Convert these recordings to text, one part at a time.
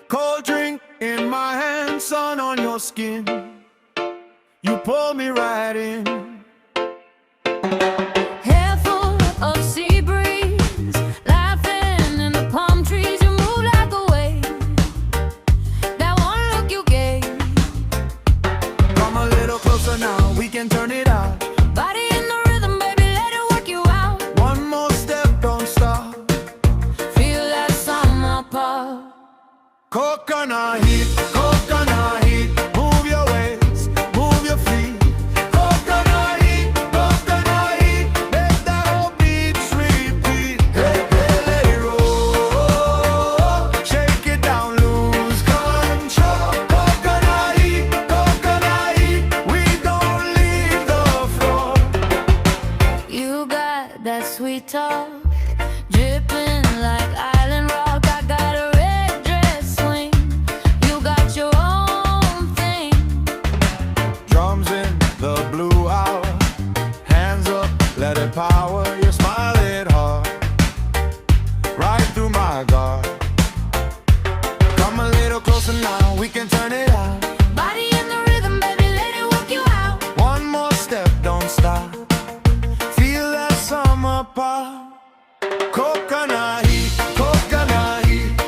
Cold drink in my hand, sun on your skin. You pull me right in. Hair full of sea breeze, laughing in the palm trees. You move like a wave. That one look you gave. Come a little closer now, we can turn it out. Body in the rhythm, baby, let it work you out. One more step, don't stop. Feel that summer pop. Coconut heat, move your waist, move your feet. Coconut heat, make that whole beat repeat. Hey, hey, let it roll, shake it down, lose control. Coconut heat, we don't leave the floor. You got that sweet talk, dripping like island rock. I got a red dress swing, you got your own thing. Drums in the blue hour, hands up, let it power. You smile it hard, right through my guard. Come a little closer now, we can turn it out. Body in the rhythm, baby, let it work you out. One more step, don't stop. Feel that summer pop. Coconut heat,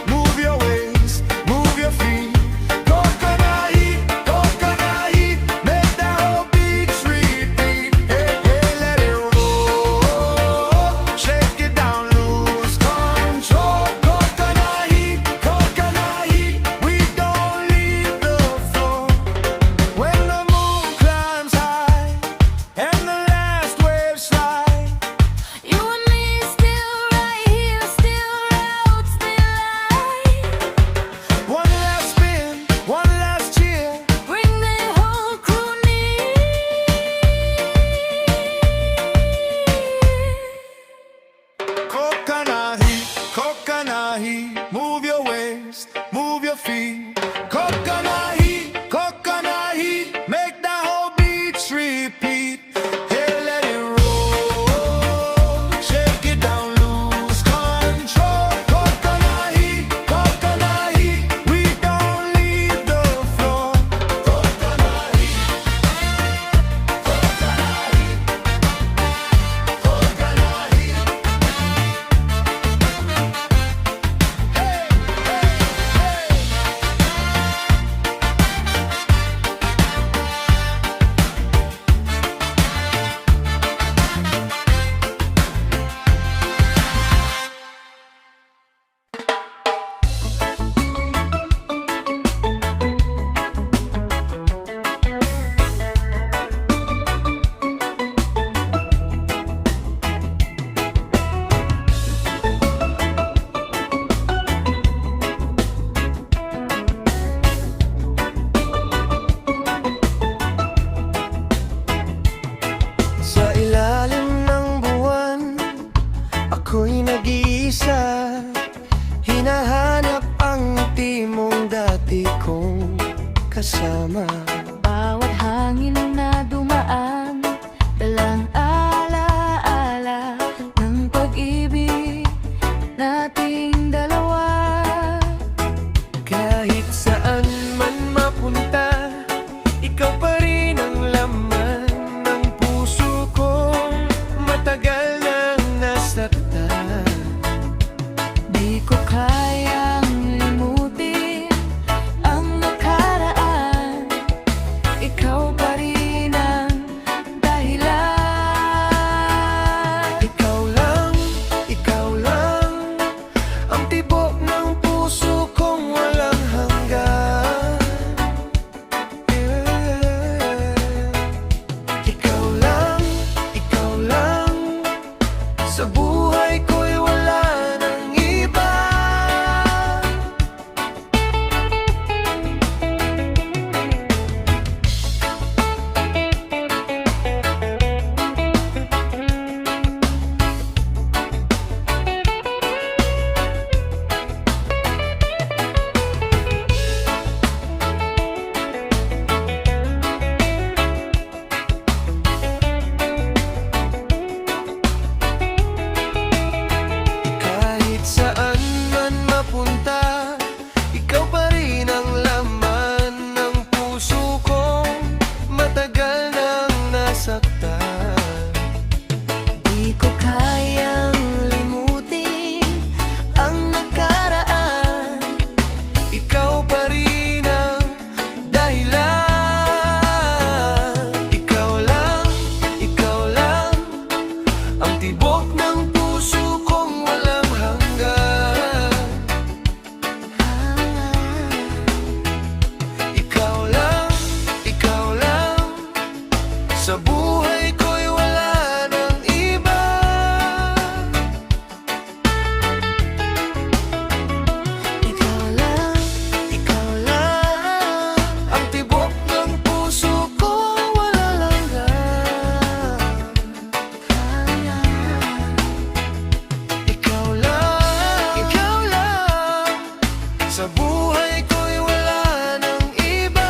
move your waist, move your feet. Coconut heat, make that whole beat repeat. Hey, hey, let it roll, shake it down, lose control. Coconut heat, we don't leave the floor. When the moon climbs high and the last wave slide, You and me still right here, still out, still alive. one last spin, one last cheer. Bring the whole crew near. Coconut heat, move your waist, move your feet. Coconut heat, make that whole beat repeat. Hey, let it roll, shake it down, lose control. Coconut heat, we don't leave the floor. Coconut heat, hey, hey, hey. Sa ilalim ng buwan, ako'y nag-iisa. Hinahanap ang ngiti mong dati kong kasama. Bawat hangin na dumaan, dalang alaala ng pag-ibig nating dalawa. Kahit saan man mapunta, ikaw pa rin ang laman ng puso ko. Matagal nang nasaktan, Di ko kayang limutin ang nakaraan. Sa buhay ko'y wala nang iba.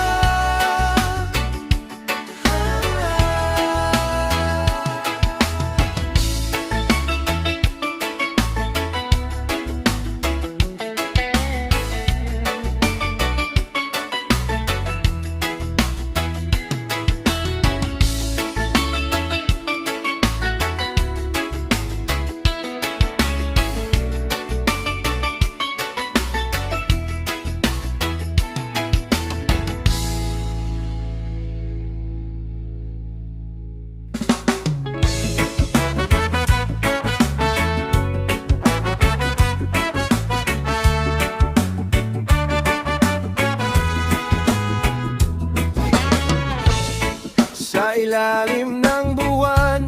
Sa ilalim ng buwan,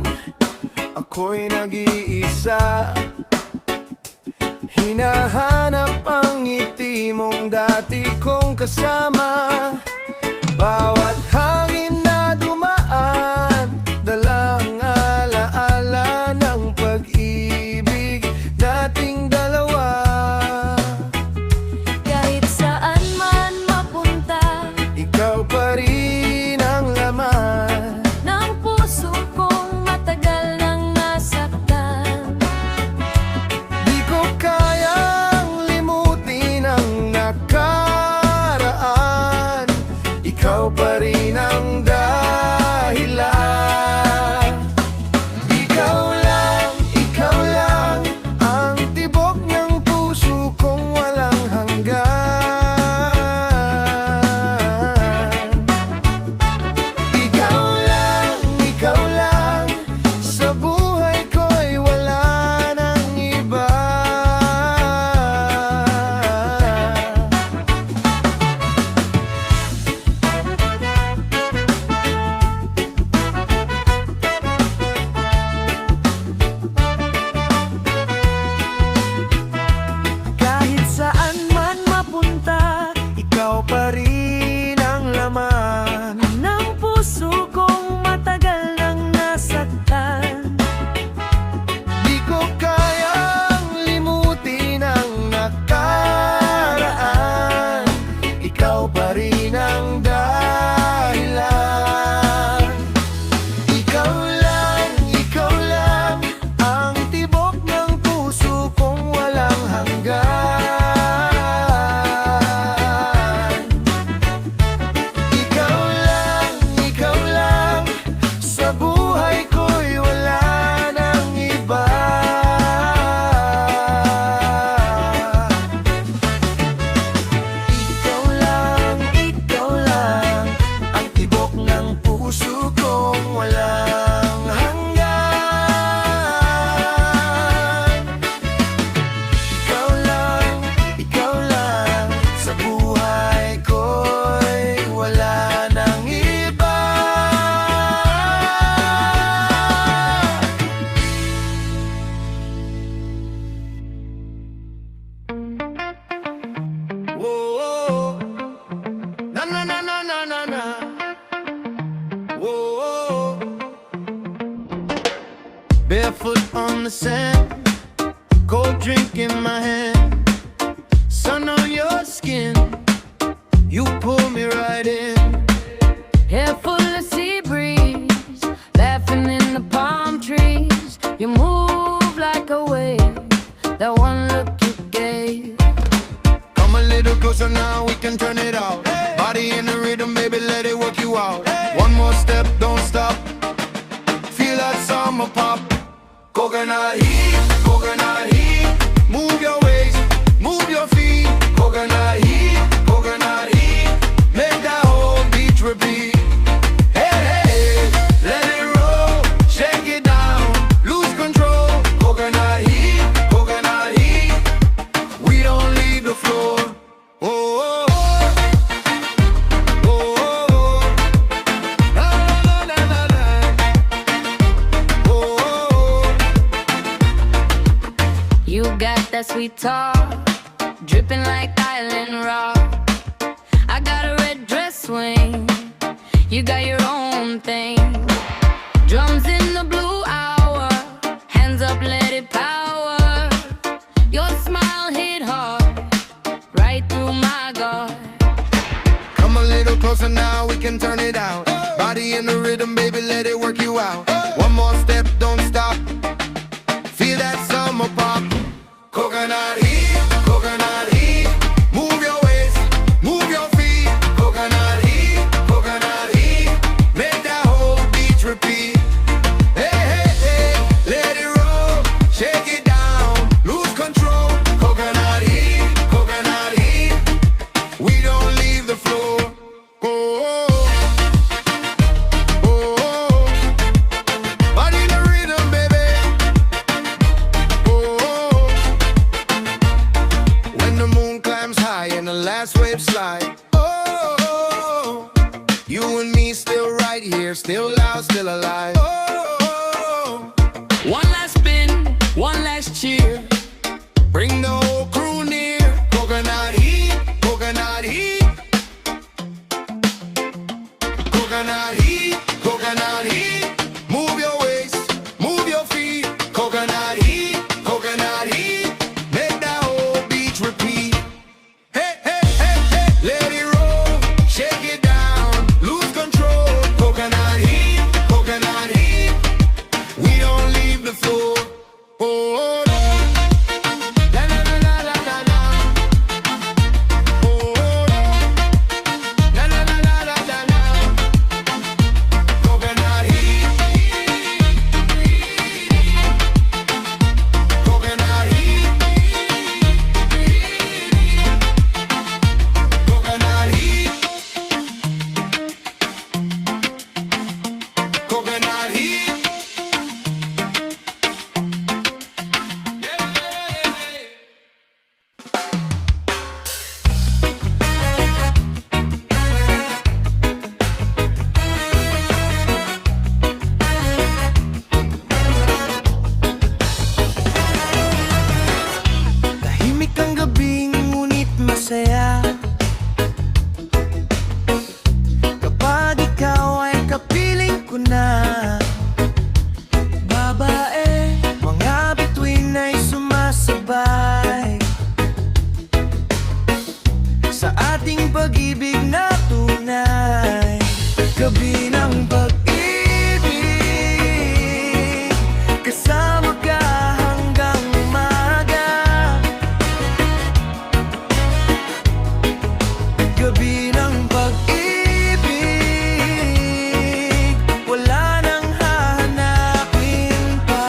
ako'y nag-iisa. Hinahanap ang ngiti mong dati kong kasama. Bawat hangin na dumaan, dalang alaala ng pag-ibig nating dalawa. Kahit saan man mapunta, Ikaw pa rin ang laman ng puso kong matagal nang nasaktan. Di ko kayang limutin ang nakaraan. Ikaw pa rin ang dahilan. Ikaw lang ang tibok ng puso kong walang hanggan. Ikaw lang, sa buhay ko'y wala nang iba. Kahit saan man mapunta, ikaw pa rin ang laman Ng puso kong matagal nang nasaktan. Di ko kayang limutin ang nakaraan. Ikaw pa rin ang dahilan. Ikaw lang ang tibok ng puso kong walang hanggan. Ikaw lang, sa buhay ko'y wala nang iba. Ikaw lang, ang tibok ng puso kong walang hanggan. Ikaw lang, sa buhay ko'y wala nang iba. Whoa, na na na na na na na. Whoa, barefoot on the sand, cold drink in my hand, sun on your skin, you pull me right in. Hair full of sea breeze, laughing in the palm trees. You move like a wave, that one look you gave. Come a little closer now, we can turn it out. Body in the rhythm, baby, let it work you out. One more step, don't stop. Feel that summer pop. Coconut heat, move your waist, move your feet. Coconut heat, make that whole beach repeat. Hey, hey, let it roll, shake it down, lose control. Coconut heat, we don't leave the floor. Oh, oh, oh, oh, oh. Na, na, na, na, na. Oh, oh, oh. You got that sweet talk, dripping like island rock. I got a red dress swing, you got your own thing. Drums in the blue hour, hands up, let it power. Your smile hit hard, right through my guard. Come a little closer now, we can turn it out. Body in the rhythm, baby, let it work you out. One more step, don't stop. Feel that summer pop. Coconut heat, coconut heat. Move your waist, move your feet. Coconut heat, coconut heat. Make that whole beach repeat. Hey, hey, hey, let it roll. Shake it down, lose control. Coconut heat, coconut heat. We don't leave the floor. Oh, oh, oh. Body in the rhythm, baby. Oh, when the moon climbs high and the last wave slide. Oh, you and me still right here, still loud, still alive. Oh, One last spin, one last cheer. bring the whole crew near. Coconut heat, coconut heat. Coconut heat, coconut heat. Move your waist, move your feet. Coconut heat, coconut heat. Make that whole beach repeat. Hey, hey, hey, hey, let it roll. Shake it down, lose control. Coconut heat, coconut heat. We don't leave the floor. Oh, no. La, la, la, la, la, la, la. Oh, no. La, la, la, la, la, la, la. Coconut heat. Coconut heat. Coconut heat. Coconut heat. Tahimik ang gabi, ngunit masaya kapag ikaw ay kapiling ko na. Babae, mga bituin ay sumasabay sa ating pag-ibig na tunay. Gabi ng pag-ibig, kasama ka hanggang umaga. Gabi ng pag-ibig, wala nang hahanapin pa.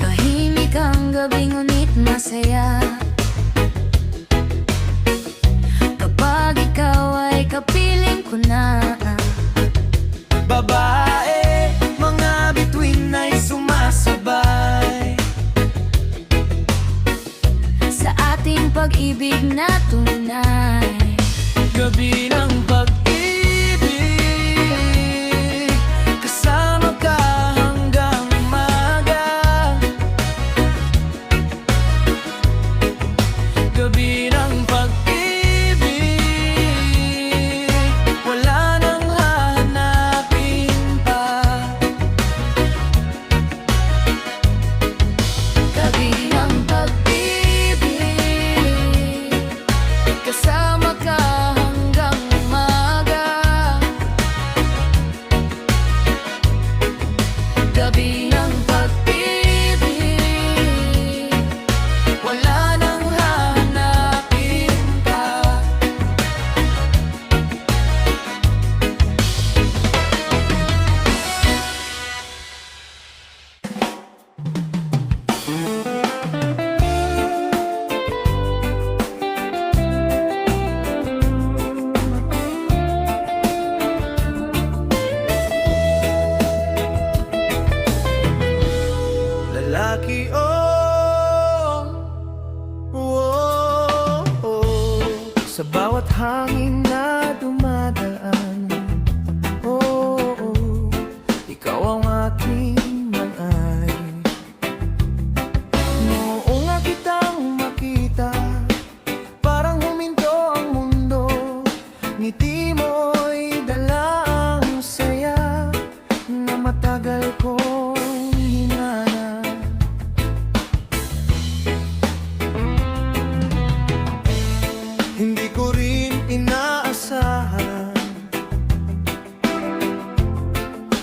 Tahimik ang gabi ngunit masaya kapag ikaw ay kapiling ko na. Babae, mga bituin ay sumasabay Sa ating pag-ibig na tunay. gabi ng pag-ibig, kasama ka hanggang umaga. Gabi ng pag-ibig, wala nang hahanapin pa. Gabi ng pag-ibig, kasama ka hanggang umaga. Gabi ng pag-ibig, wala nang hahanapin pa. Lalaki, oh, oh, oh, sa bawat hangin na dumadaan. Oh, oh, ikaw ang aking mga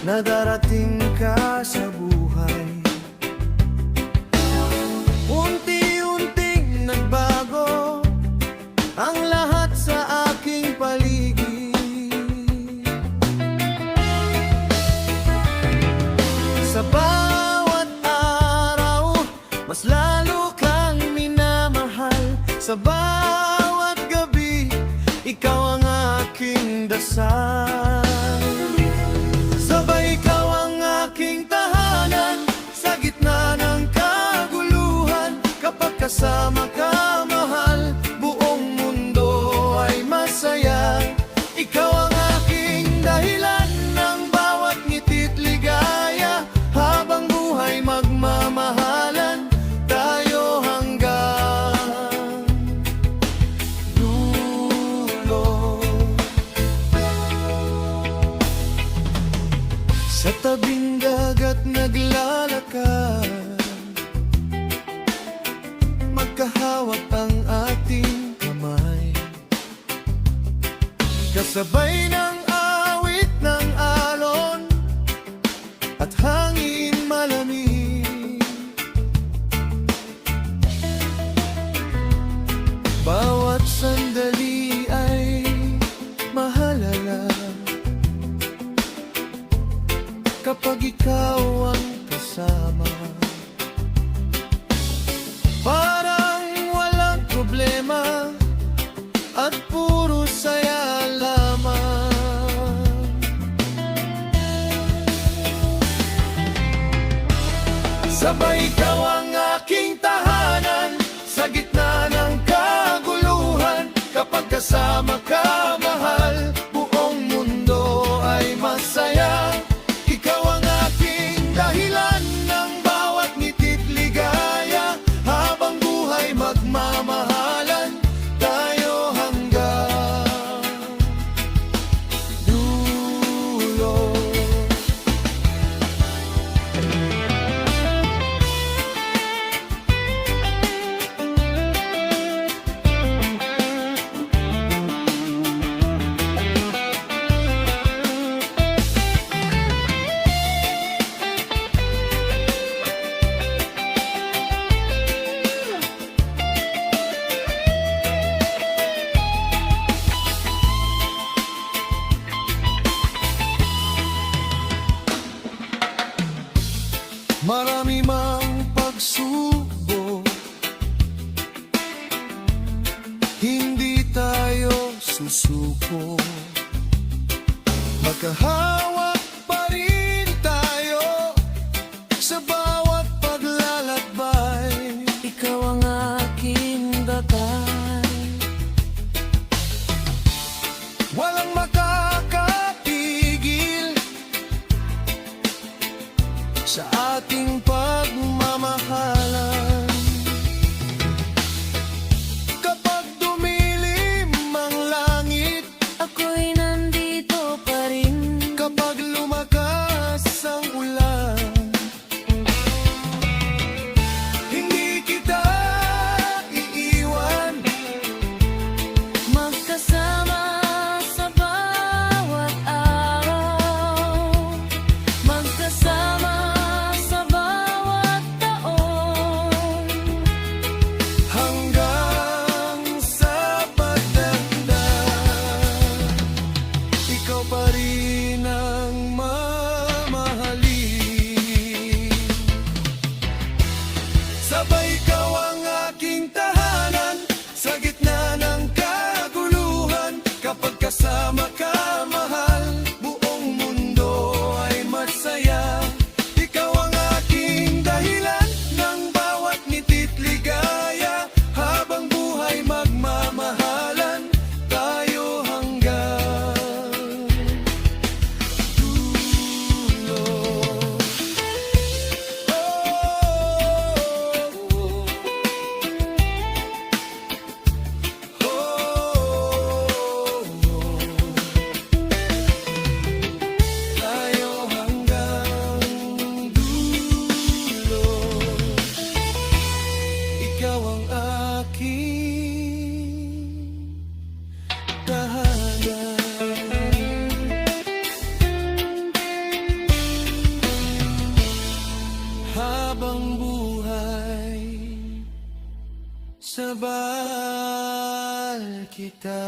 na darating ka sa buhay. Unti-unting nagbago ang lahat sa aking paligid. Sa bawat araw, mas lalo kang minamahal. Sa bawat gabi, ikaw ang aking dasal. Sabay ikaw ang aking tahanan sa gitna ng kaguluhan. Kapag kasama ka, mahal, buong mundo ay masaya. Ikaw ang aking dahilan ng bawat ngiti't ligaya. Habang buhay magmamahalan tayo hanggang dulo. Sa tabing dagat naglalakad, magkahawak ang ating kamay. Kasabay ng awit ng alon at hangin malamig. Bawat sandali ay mahalala kapag ikaw ang kasama. Parang walang problema at puro saya lamang. Sabay ikaw ang aking tahanan sa gitna ng kaguluhan. Kapag kasama ka, mahal, buong mundo ay masaya. Ikaw ang aking dahilan ng bawat ngiti't ligaya. Habang buhay magmamahalan tayo hanggang dulo. Marami mang pagsubok, hindi tayo susuko. Magkahawak pa rin tayo sa bawat paglalakbay. Ikaw ang aking dakay. Walang makakatigil sa ating pagmamahalan. Kapag dumilim ang langit, Ako'y nandito pa rin. mahal kita.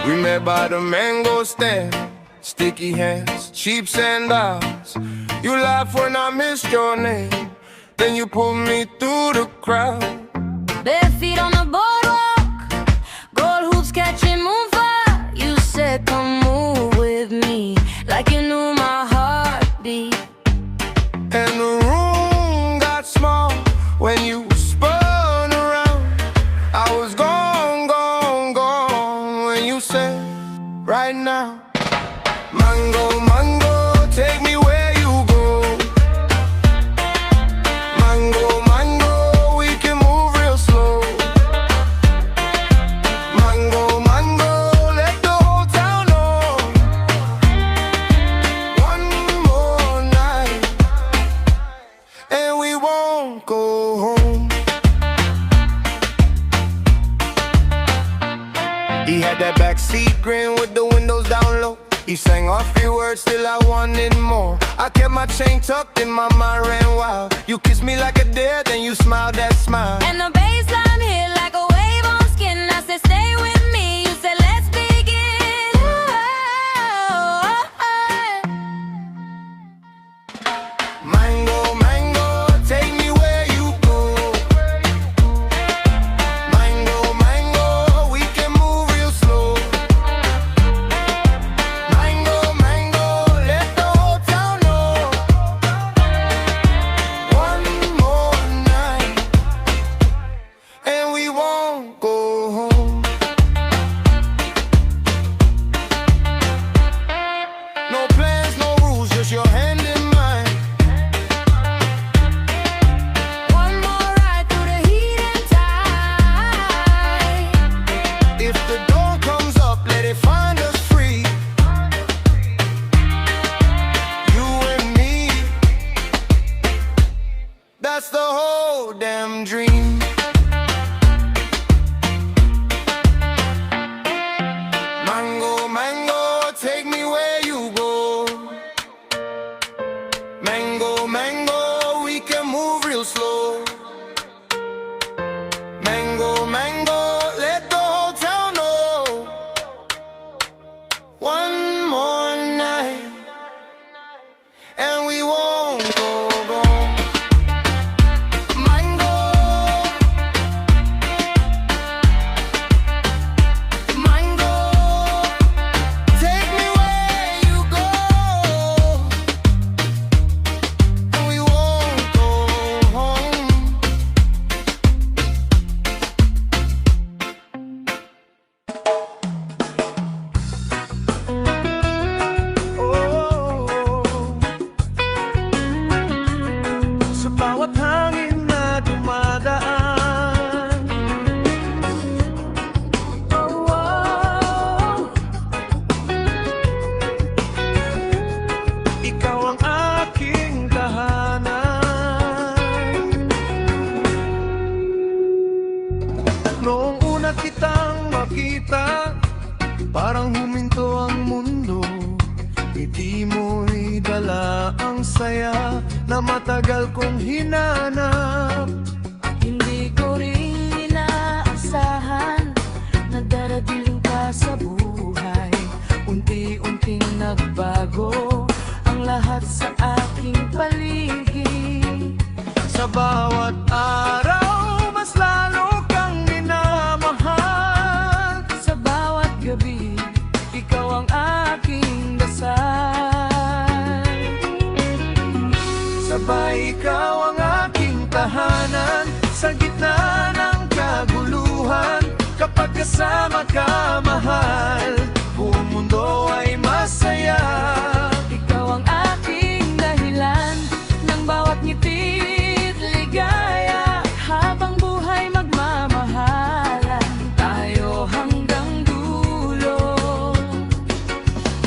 We met by the mango stand, sticky hands, cheap sandals. You laughed when I missed your name, then you pulled me through the crowd. Bare feet on the boardwalk, gold hoops catching moonfire. You said, come move with me, like you knew my heartbeat. And the room got small when you spun around. I was gone, gone, gone when you said, right now. Mango, mango, take me where you go. Mango, mango, we can move real slow. Mango, mango, let the whole town know. One more night, and we won't go home. He had that backseat grin with the windows down low. He sang off your words till I wanted more. I kept my chain tucked and my mind ran wild. You kissed me like a dare, then you smiled that smile. And the baseline hit like a wave on skin. I said, stay with me. You said, let's begin. Mango, mango, take me where you go. Mango, mango, we can move real slow. Mango, mango, let the whole town know. One more night, and we won't go home. No plans, no rules, just your hand in mine. One more ride through the heat and tide. If the door comes up, let it find us free. You and me, that's the whole damn dream. Mango, mango, take me where you go. Mango, mango, we can move real slow. Mango, mango, let the whole town know. One more night, and we won't go home. Mango, mango, take me where you go, and we won't go home. Sa bawat hangin na dumadaan, ikaw ang aking tahanan. Noong una kitang makita, parang huminto ang mundo. Ngiti mo'y dala ang saya na matagal kong hinanap. Hindi ko rin inaasahan na darating ka sa buhay. Unti-unting nagbago ang lahat sa aking paligid. Sa bawat araw, mas lalo kang minamahal. Sa bawat gabi, ikaw ang aking dasal. Sabay ikaw ang aking tahanan sa gitna ng kaguluhan. Kapag kasama ka, mahal, buong mundo ay masaya. Ikaw ang aking dahilan ng bawat ngiti't ligaya. Habang buhay magmamahalan tayo hanggang dulo.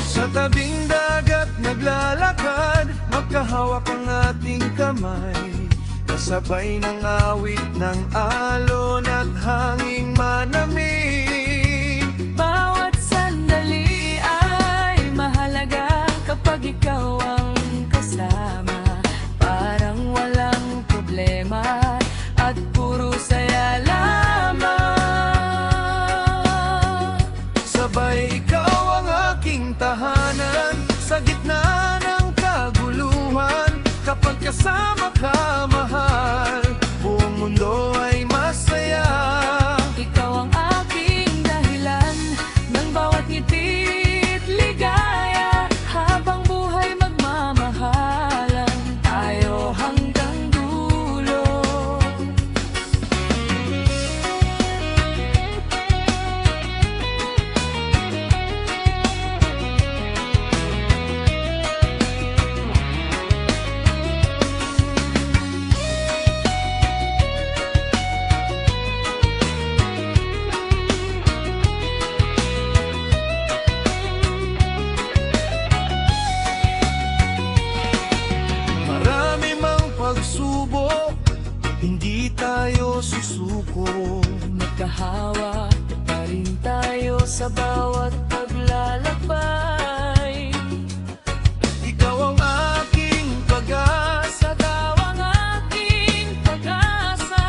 Sa tabing dagat naglalakad, magkahawak ang ating kamay. Kasabay ng awit ng alon at hanging manamig. Pagkasama ka, mahal, buong mundo ay masaya. Ikaw ang aking dahilan ng bawat ngiti't ligaya. Habang buhay magmamahalan tayo hanggang dulo. Marami mang pagsubok, hindi tayo susuko. Magkahawa pa rin tayo sa bawat paglalakbay. Ikaw ang aking pag-asa, Ikaw ang aking pag-asa.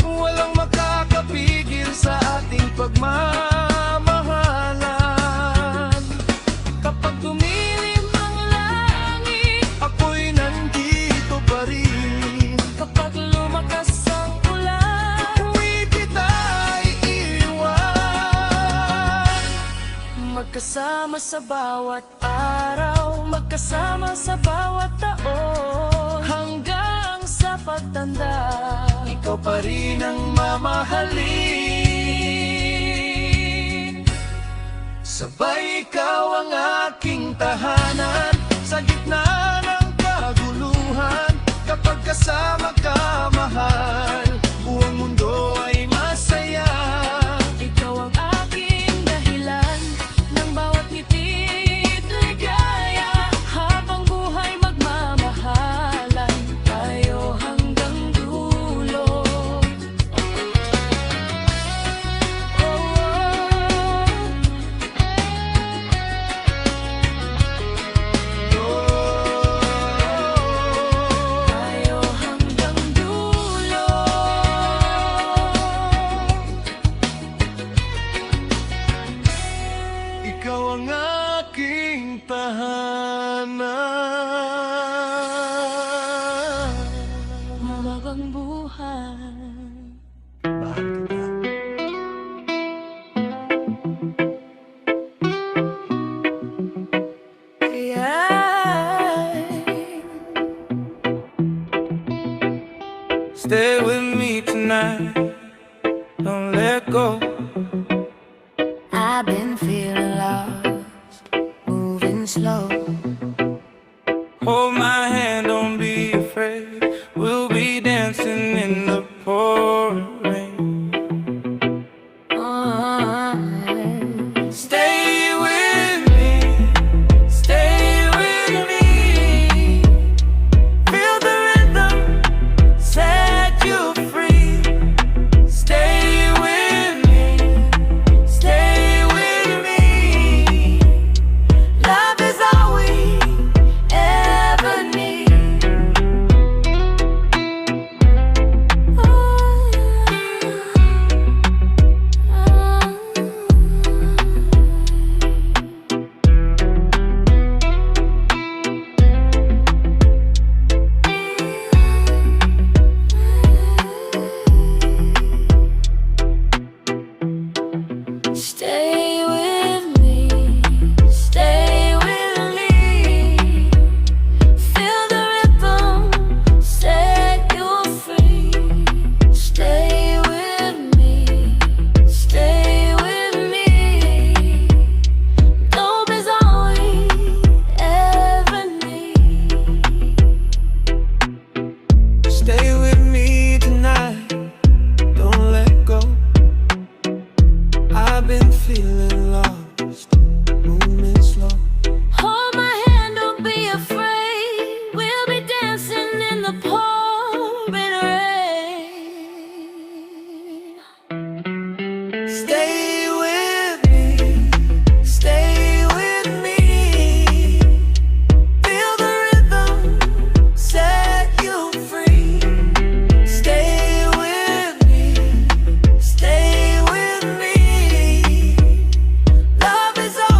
walang makakapigil sa ating pagmamahalan. Kapag tumilim ang langit, Ako'y nandito pa rin. kapag lumakas ang ulan, Huwag kita iiwan. magkasama sa bawat araw, magkasama sa bawat taon, hanggang sa pagtanda. Ikaw pa rin ang mamahalin. Sabay ikaw ang aking tahanan sa gitna ng kaguluhan. Kapag kasama ka, mahal, buong mundo ay masaya. Ikaw ang aking dahilan ng bawat ngiti't ligaya. Habang buhay magmamahalan tayo hanggang dulo. Tayo hanggang dulo. Ikaw ang aking tahanan. Mabagang buhay. Mahal kita. Stay with me tonight. Don't let go. I've been feeling lost, moving slow. Hold my hand, don't be afraid. We'll be dancing in the pouring rain. Stay with me, stay with me. Feel the rhythm, set you free. Stay with me, stay with me. Love is all we ever need. Stay with me, stay with me. Feel the rhythm, set you free. Stay with me, stay with me. Love is all we ever need. Stay with me tonight, don't let go. I've been feeling lost, moving slow. Hold my hand, don't be afraid. We'll be dancing in the pouring rain. Stay with me, stay with me. Feel the rhythm, set you free. Stay with me, stay with me. Love is all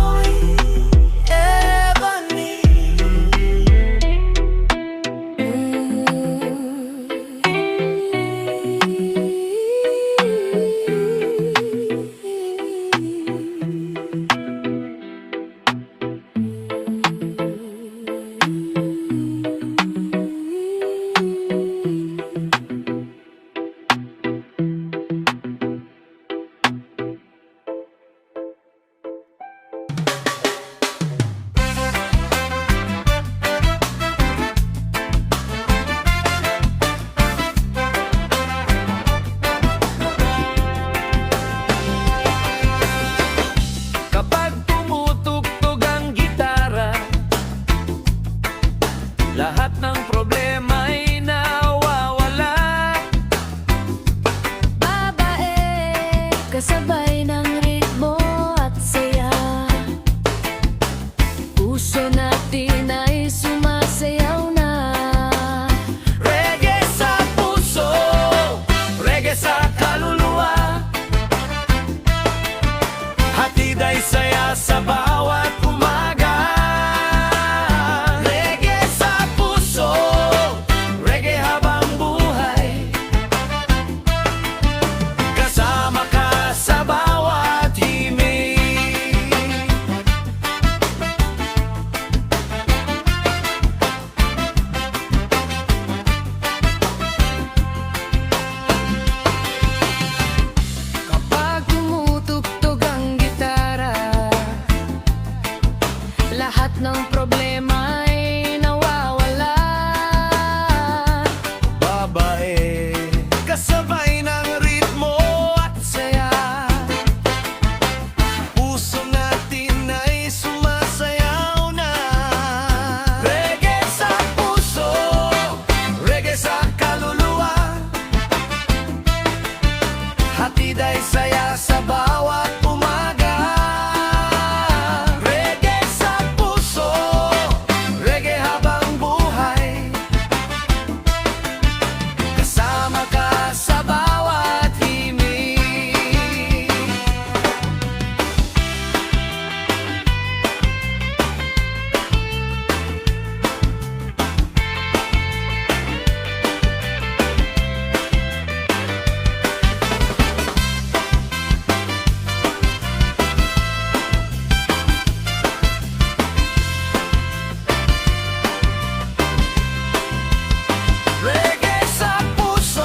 sa bawat umaga. Reggae sa puso, reggae habang buhay. Kasama ka sa bawat himig. Kapag tumutugtog ang gitara, lahat ng problema ay nawawala. Babae, kasabay ng ritmo at saya. Puso natin ay sumasayaw na. Reggae sa puso, reggae sa kaluluwa. Hatid ay saya sa bawat umaga. Reggae sa puso, reggae habang buhay. Kasama ka sa bawat himig. Reggae sa puso,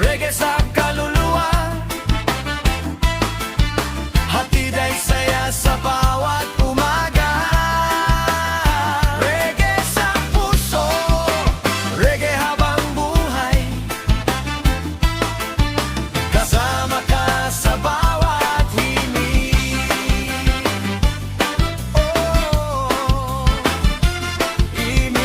reggae sa kaluluwa. Hatid ay saya sa bawat umaga. Reggae sa puso, reggae habang buhay. Kasama ka sa bawat himig. Oh, himig.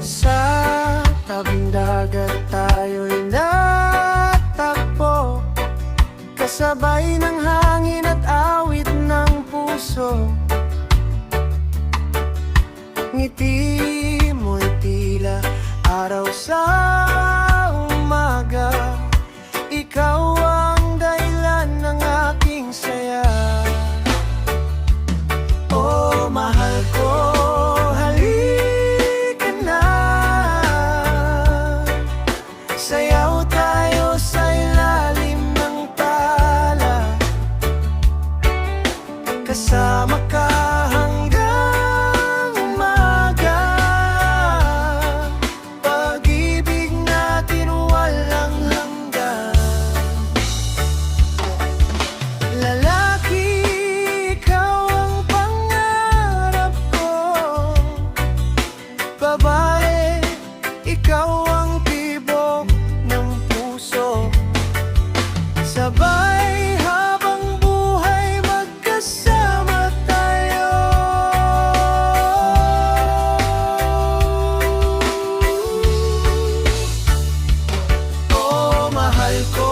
Sa tabing dagat tayo'y natagpo, kasabay ng hangin at awit ng puso. Ngiti mo'y tila araw sa umaga. Ikaw ang dahilan ng aking saya. Oh, mahal ko, halika na. Sayaw tayo sa ilalim ng tala. Kasama ka hanggang umaga. Pag-ibig natin walang hanggan. Lalaki, ikaw ang pangarap ko. Babae, ikaw ang tibok ng puso. Sabay habang buhay magkasama tayo. Oh, mahal ko,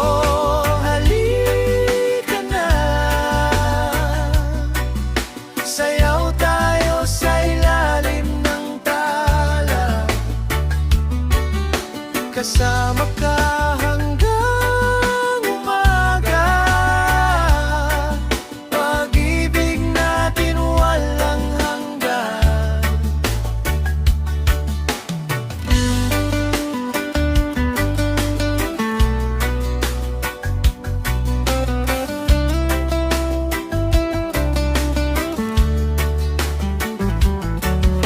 halika na. Sayaw tayo sa ilalim ng tala. Kasama ka hanggang umaga. Pag-ibig natin walang hanggan.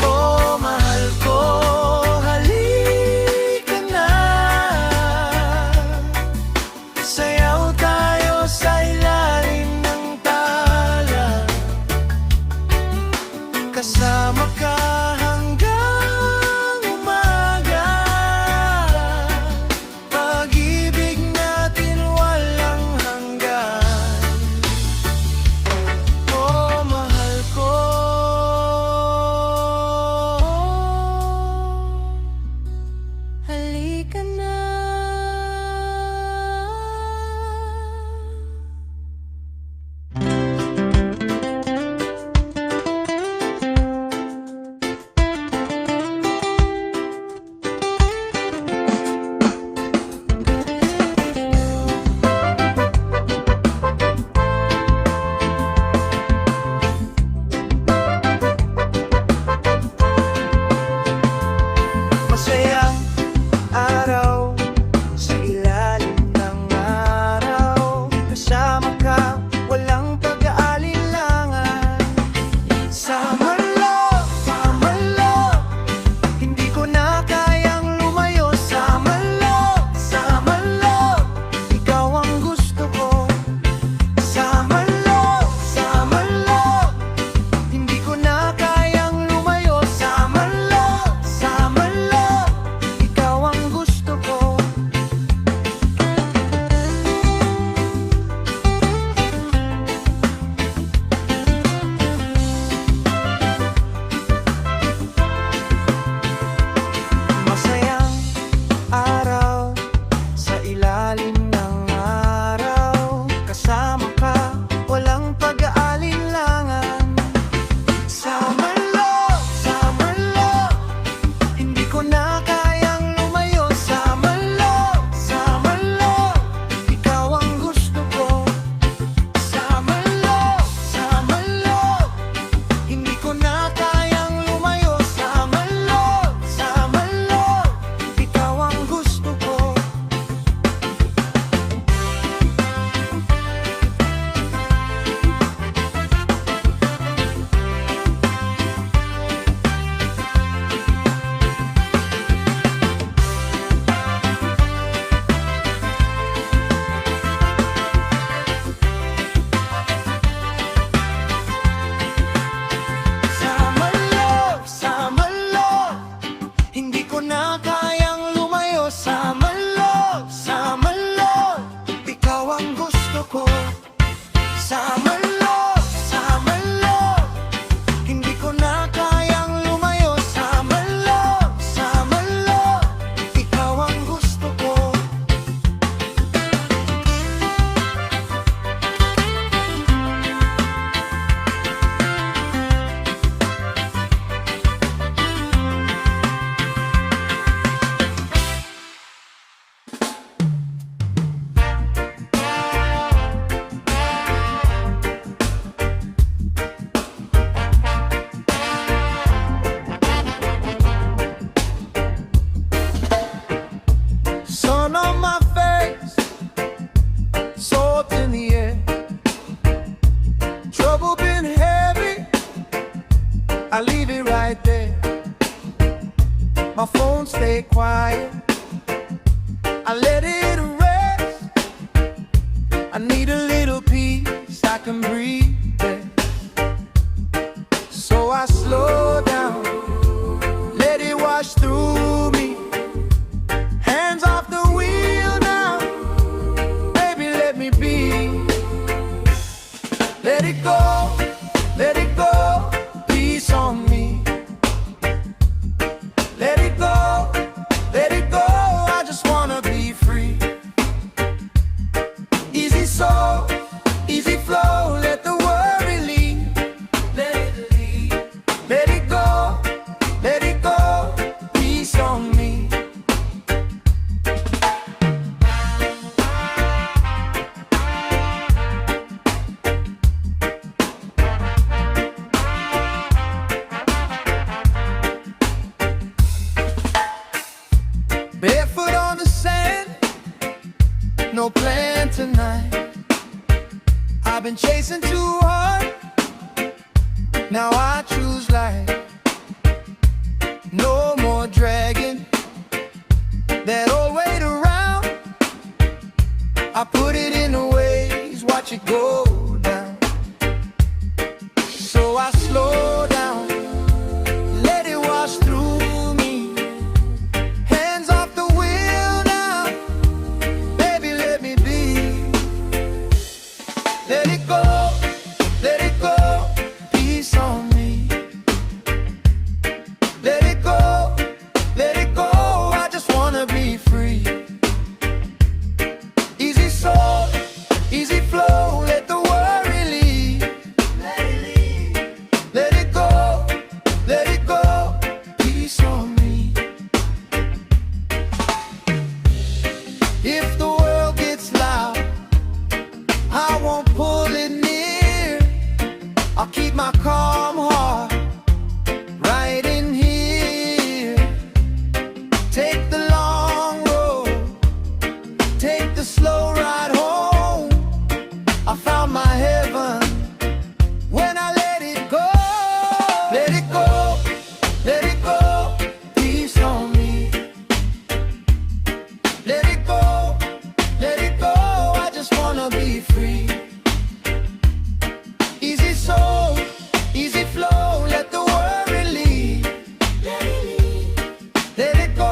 Oh, mahal ko, halika na. na kayang lumayo sa malog, sa malog. Ikaw ang gusto ko. Sa malog, sa malog. Hindi ko na kayang lumayo sa malog, sa malog. Ikaw ang gusto ko. Sun on my face, salt in the air. Trouble been heavy, I leave it right there. My phone stay quiet, I let it rest. I need a little peace, I can breathe there. So I slow down, let it wash through me. Hands off the wheel now, baby, let me be. Let it go, peace on me. Let it go, I just wanna be free. Easy soul, easy flow, let the worry leave. Let it leave. Let it go, peace on me. Barefoot on the sand, no plan tonight. I've been chasing too hard, now I choose life. No more dragging that old weight around. I put it in the waves, watch it go down. So I slow down, let it wash through me. Hands off the wheel now, baby, let me be. Let it go, peace on me. Let it go, I just wanna be free. Easy soul, easy flow, let the worry leave. Let it leave. Let it go, peace on me. If the world gets loud, I won't pull it near. I'll keep my calm heart right in here. Take the long road, take the slow ride home. I found my heaven when I let it go. Let it go, peace on me. Let it go, I just wanna be free. Easy soul, easy flow, let the worry leave. Let it leave. Let it go,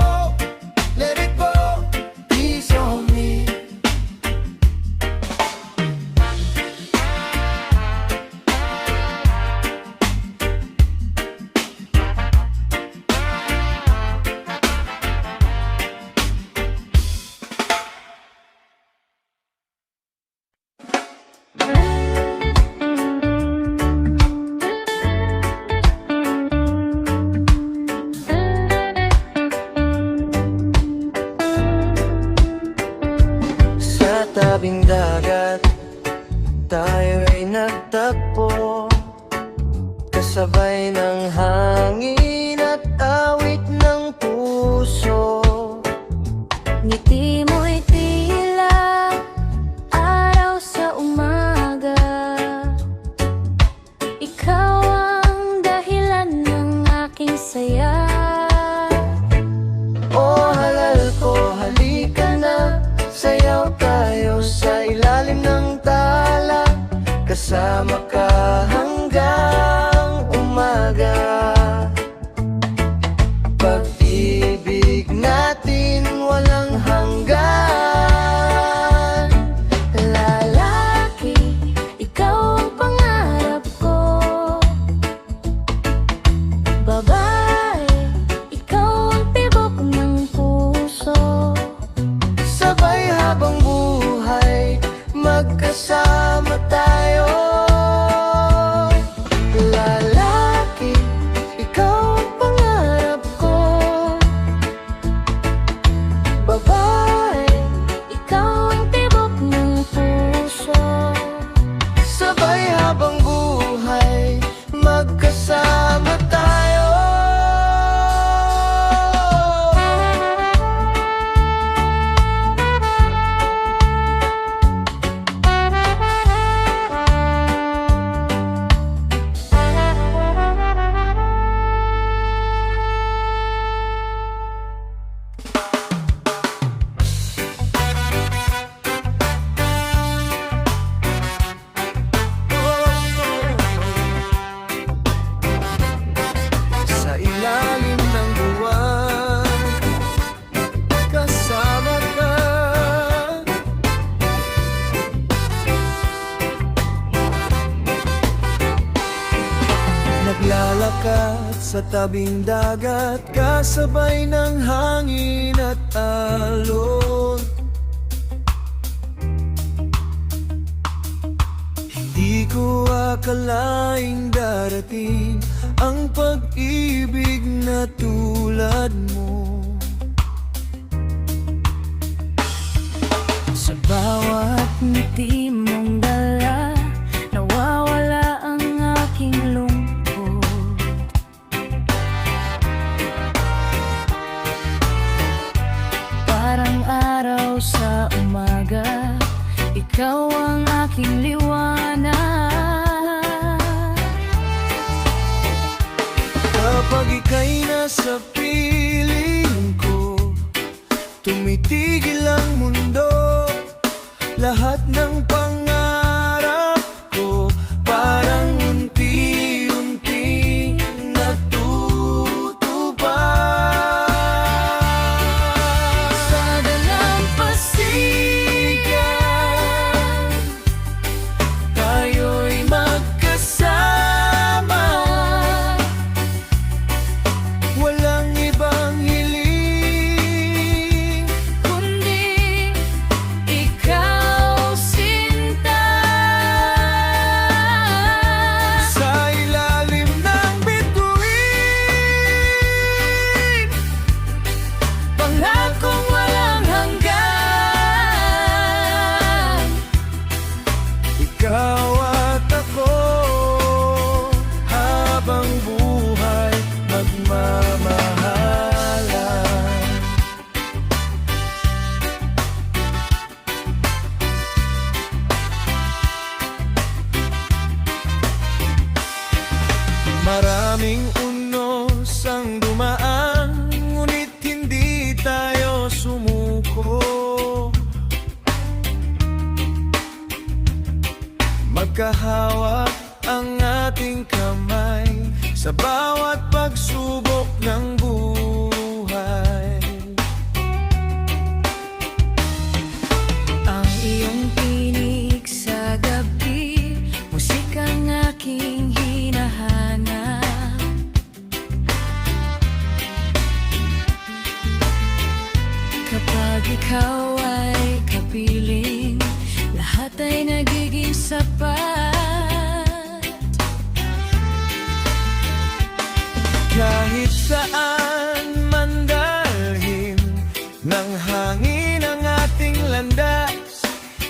peace on me. Sa tabing dagat, tayo ay nagtagpo. Kasabay ng hangin at awit ng puso. Ngiti mo'y tila araw sa umaga. Ikaw ang dahilan ng aking saya. Oh, halal ko, halika na. Sayaw tayo sa ilalim ng tala. Kasama ka hanggang umaga. Pag-ibig tabing dagat, kasabay ng hangin at alon. Hindi ko akalaing darating ang pag-ibig na tulad mo. Sa bawat ngiti mong dala, nawawala ang aking lungkot. Parang araw sa umaga, ikaw ang aking liwanag. Kapag ika'y nasa piling ko, tumitigil ang mundo. Lahat ng pangarap ko parang unti-unting natutupad. Sa dalampasigan, Tayo'y magkasama, walang ibang hiling. kundi ikaw sinta. Sa ilalim ng bituin, Pangakong walang hanggan, ikaw at ako, habang buhay magmamahalan. Maraming unos ang dumaan, ngunit hindi tayo sumuko. Magkahawak ang ating kamay sa bawat pagsubok ng buhay. ang iyong tinig sa gabi, musikang aking hinahanap. Kapag ikaw ay kapiling, lahat ay nagiging sapat. Kahit saan man dalhin ng hangin ang ating landas,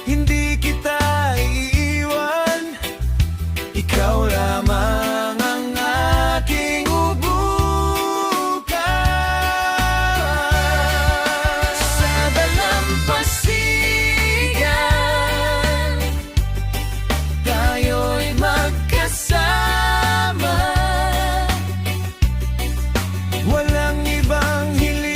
hindi kita iiwan. Ikaw lamang ang aking ubukas. Sa dalampasigan, Tayo'y magkasama, walang ibang hiling.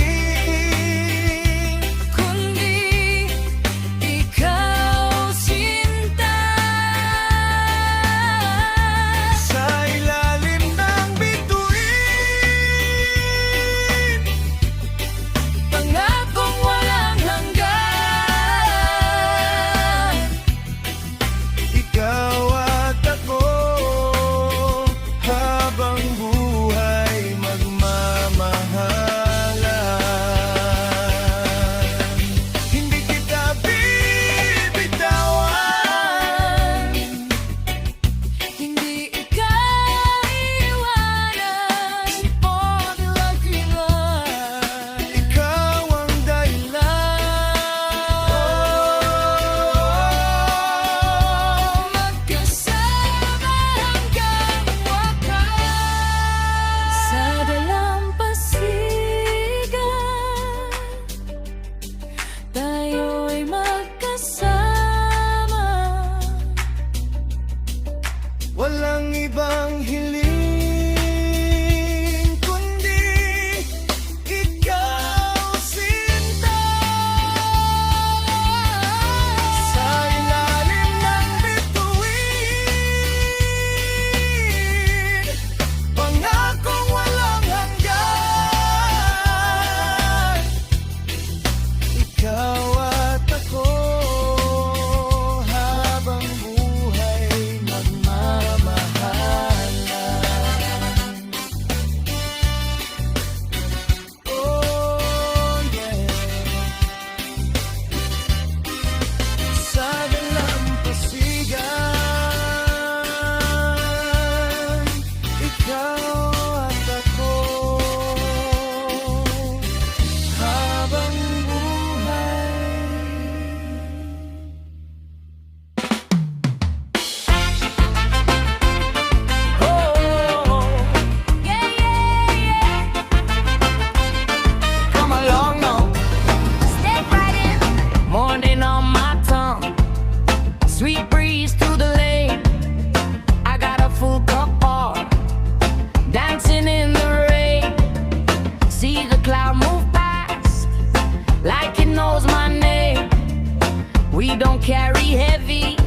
We don't carry heavy,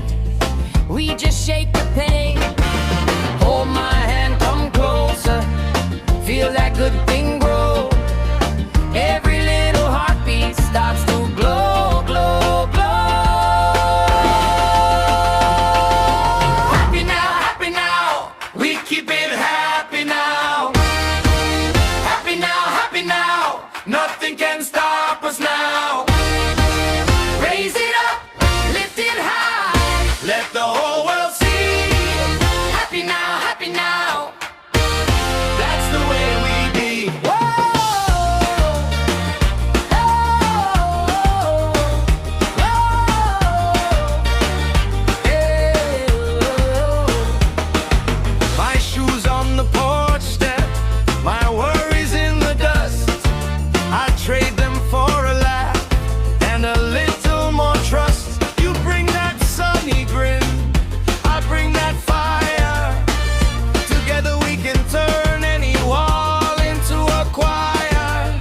we just shake the pain. Hold my hand, come closer, feel that good thing grow. Every little heartbeat starts to glow, glow, glow. Happy now, we keep it happy now. Happy now, nothing can stop us now. Raise it up, lift it high. Let the whole world see. Happy now, That's the way we be. My shoes on the porch step, my worries in the dust. I trade them for a laugh and a little more trust. You bring that sunny grin, I bring that fire. Together we can turn any wall into a choir.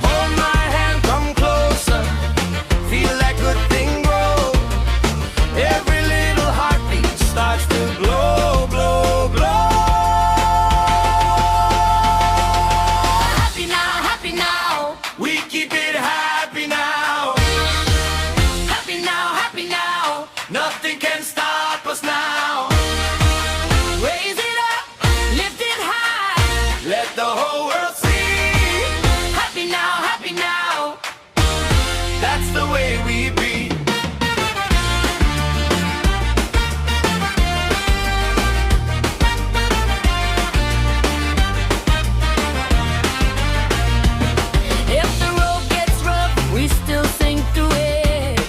Hold my hand, come closer, feel that good thing grow. Every little heartbeat starts to glow, glow, glow. happy now, We keep it happy now. happy now. Nothing can stop us now. Raise it up, lift it high. Let the whole world see. Happy now. That's the way we be. If the road gets rough, we still sing through it.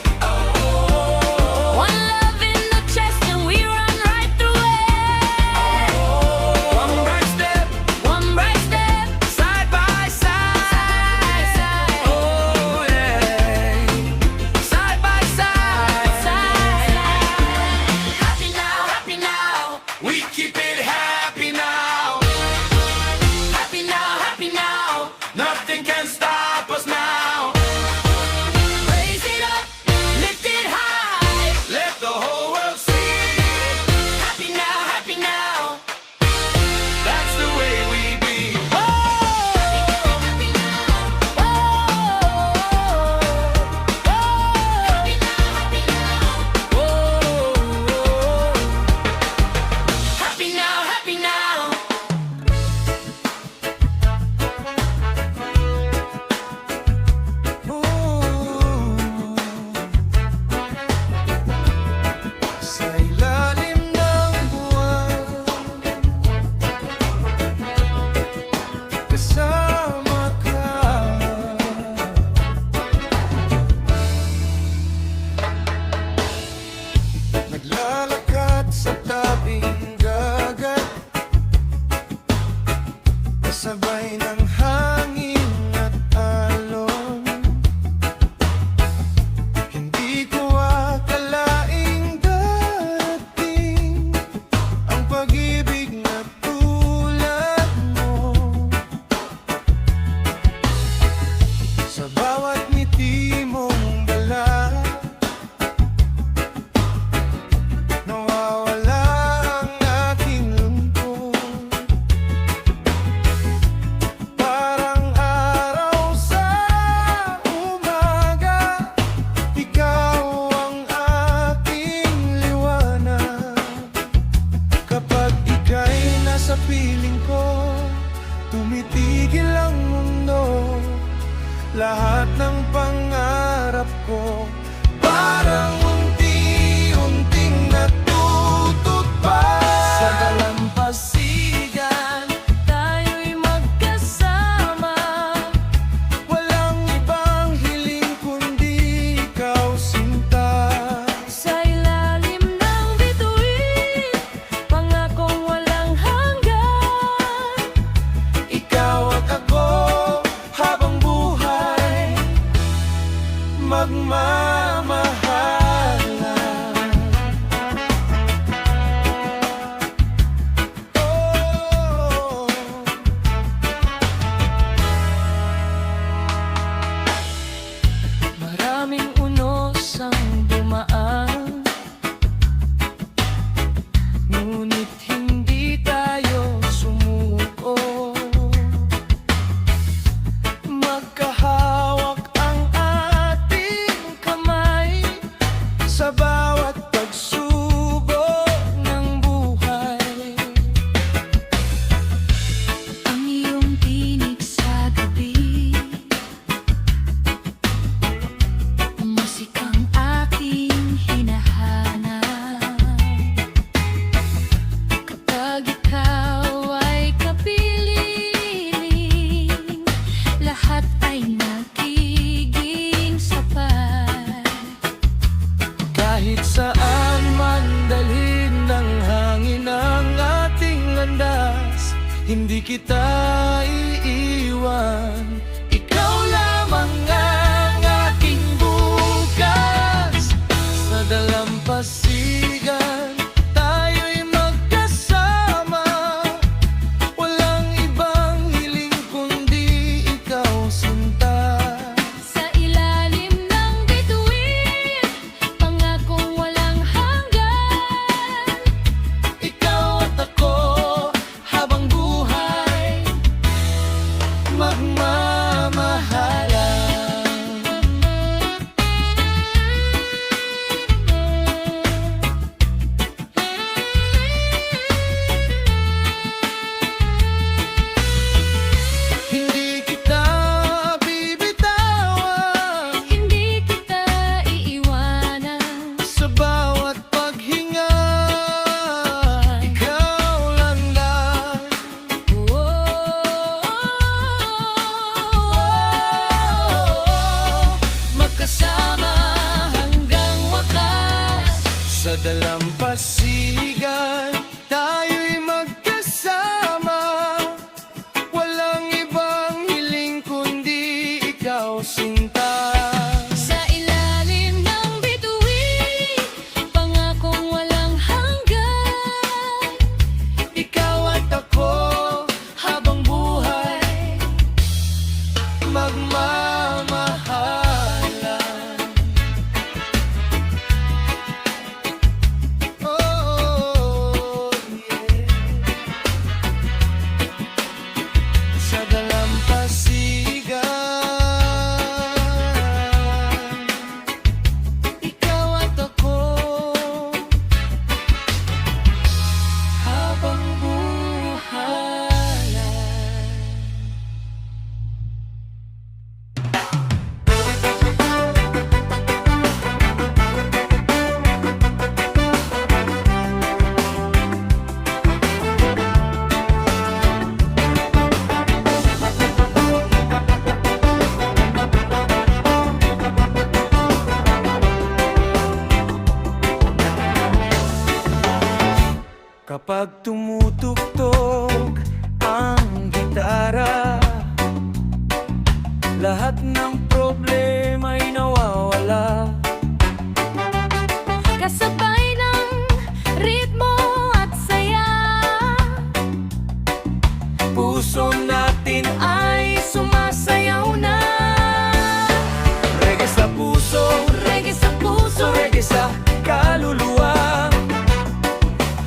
One love in the chest and we run right through it. One right step, One bright step, side by side. side. Oh yeah, side by side. Happy now. We keep it happy now. Happy now. Nothing can stop us now. Raise it up, lift it high. Let the whole world see. Happy now. That's the way we be. Happy now. Sa ilalim ng buwan, kasama ka. Naglalakad sa tabing dagat, kasabay ng hangin at alon. Hindi ko akalaing darating ang pag-ibig na tulad mo. Sa bawat ngiti mong dala, nawawala ang aking lungkot. Parang araw sa umaga, ikaw ang aking liwanag. Kapag ika'y nasa piling ko, tumitigil ang mundo. Lahat ng pangarap ko parang unti-unting natutupad. Sa dalampasigan, Tayo'y magkasama. walang ibang hiling kundi ikaw, sinta. Sa ilalim ng bituin, pangakong walang hanggan. Ikaw at ako habang buhay magmamahalan. Oh. Maraming unos Hindi kita iiwan, ikaw lamang ang aking bukas. Sa dalampasigan tayo'y magkasama, walang ibang hiling kundi ikaw, sinta. Sa ilalim ng bituin, pangakong walang hanggan. Ikaw at ako habang buhay magmamahalan. Hindi kita bibitawan Hindi kita iiwanan. sa bawat paghinga. Ikaw lang lang. Magkasama hanggang wakas. Sa dalampasigan tayo'y magkasama, walang ibang hiling kundi ikaw, sinta. Sa ilalim ng bituin, pangakong walang hanggan. Ikaw at ako habang buhay magmamahalan. Oh, yeah. Sa dalampasigan ikaw at ako habang buhay. Kapag tumutugtog ang gitara, lahat ng problema'y nawawala. Kasabay ng ritmo at saya, Puso natin ay sumasayaw na. Reggae sa puso, reggae sa puso, reggae sa kaluluwa.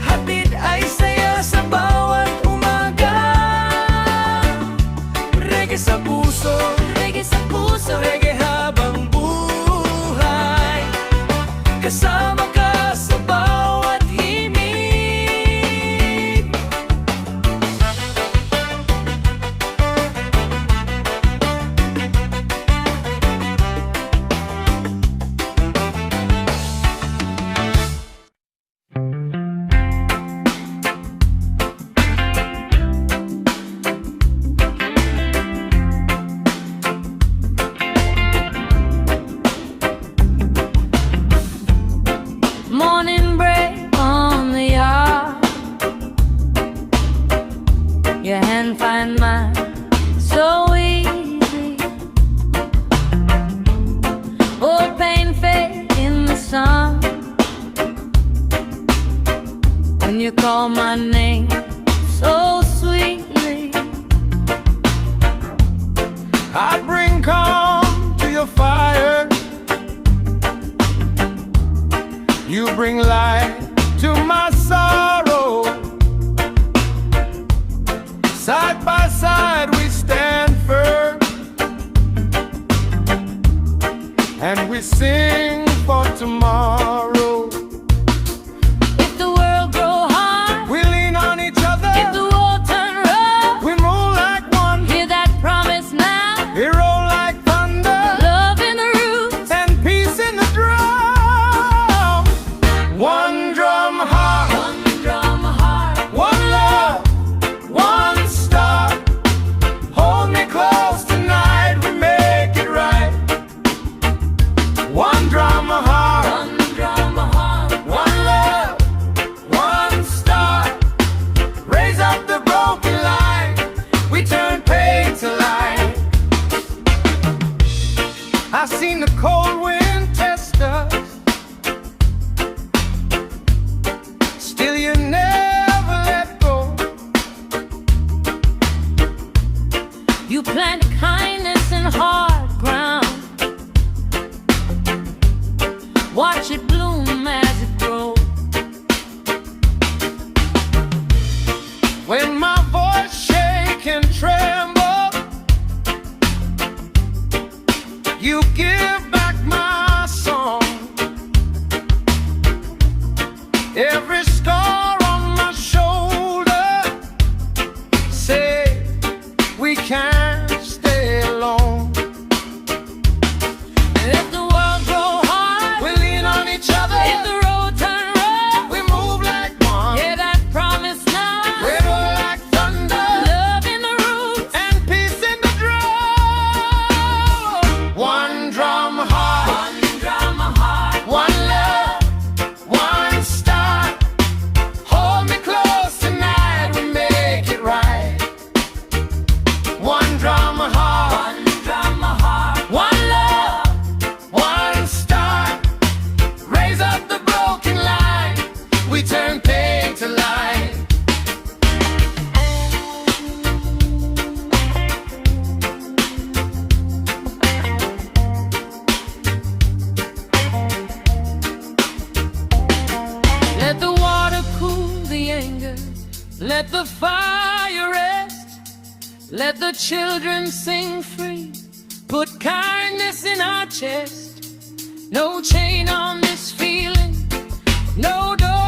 Hatid ay saya sa bawat umaga. Reggae sa puso, reggae sa puso, reggae habang buhay. Kasama ka sa bawat himig. morning break on the yard. Your hand find mine so easy. Old pain fade in the sun. When you call my name so sweetly, I bring calm to your fire. You bring light to my sorrow. Side by side we stand firm, and we sing for tomorrow. if the world grow hard, We lean on each other, if the world turn rough, we move like one, hear that promise now. we roll like thunder, Love in the roots, and peace in the drum. One drum heart, one drum heart. one love, one star. Hold me close tonight, we make it right. One drum heart, One drum I seen the cold wind test us. Still you never let go. You plant kindness in hard ground. Watch it bloom as it grows. When my voice shake and tremble, you give back my song. Every scar on my shoulder say we can't stay alone. Let the world grow hard. We lean on each other. If the road turn rough, We move like one. yeah, that promise now. River like thunder. Love in the roots. And peace in the drum. One drum heart. One drum heart. One love. One star. Hold me close tonight. We make it right. One drum heart. One drum heart. One love. One star. Raise up the broken line. We turn pain to light. Let the water cool the anger. Let the fire rest. Let the children sing free. Put kindness in our chest. No chain on this feeling. No door